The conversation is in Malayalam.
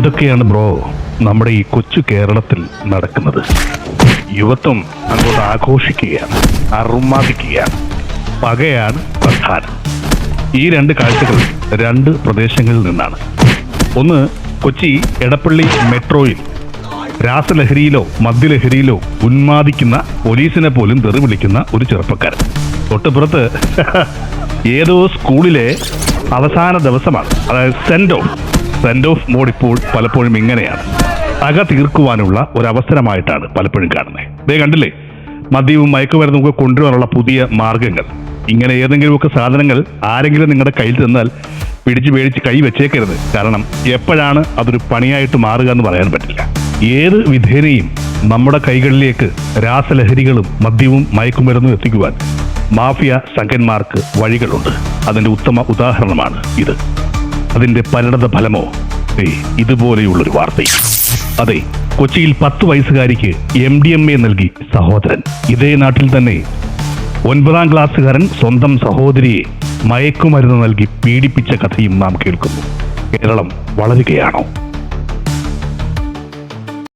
എന്തൊക്കെയാണ് ബ്രോ നമ്മുടെ ഈ കൊച്ചു കേരളത്തിൽ നടക്കുന്നത്? യുവത്വം അങ്ങോട്ട് ആഘോഷിക്കുകയാണ്, അറുമാദിക്കുകയാണ്. പകയാണ് പ്രധാനം. ഈ രണ്ട് കാഴ്ചകൾ രണ്ട് പ്രദേശങ്ങളിൽ നിന്നാണ്. ഒന്ന്, കൊച്ചി എടപ്പള്ളി മെട്രോയിൽ രാസലഹരിയിലോ മദ്യലഹരിയിലോ ഉന്മാദിക്കുന്ന പോലീസിനെ പോലും തെറി വിളിക്കുന്ന ഒരു ചെറുപ്പക്കാരൻ. തൊട്ടുപുറത്ത് ഏതോ സ്കൂളിലെ അവസാന ദിവസമാണ്, അതായത് സെൻഡ് ഓഫ് മോഡ് ഇപ്പോൾ പലപ്പോഴും ഇങ്ങനെയാണ്. പക തീർക്കുവാനുള്ള ഒരവസരമായിട്ടാണ് പലപ്പോഴും കാണുന്നത്. ഇതേ കണ്ടില്ലേ, മദ്യവും മയക്കുമരുന്നൊക്കെ കൊണ്ടുവരാനുള്ള പുതിയ മാർഗങ്ങൾ. ഇങ്ങനെ ഏതെങ്കിലുമൊക്കെ സാധനങ്ങൾ ആരെങ്കിലും നിങ്ങളുടെ കയ്യിൽ തന്നാൽ പിടിച്ച് പേടിച്ച് കൈ വെച്ചേക്കരുത്. കാരണം എപ്പോഴാണ് അതൊരു പണിയായിട്ട് മാറുക എന്ന് പറയാൻ പറ്റില്ല. ഏത് വിധേനയും നമ്മുടെ കൈകളിലേക്ക് രാസലഹരികളും മദ്യവും മയക്കുമരുന്നും എത്തിക്കുവാൻ മാഫിയ സംഘന്മാർക്ക് വഴികളുണ്ട്. അതിൻ്റെ ഉത്തമ ഉദാഹരണമാണ് ഇത്. അതിൻ്റെ പരിണത ഫലമോ ഇതുപോലെയുള്ളൊരു വാർത്തയും. അതെ, കൊച്ചിയിൽ 10 വയസ്സുകാരിക്ക് MDMA നൽകി സഹോദരൻ. ഇതേ നാട്ടിൽ തന്നെ 9ാം ക്ലാസ്സുകാരൻ സ്വന്തം സഹോദരിയെ മയക്കുമരുന്ന് നൽകി പീഡിപ്പിച്ച കഥയും നാം കേൾക്കുന്നു. കേരളം വളരുകയാണോ?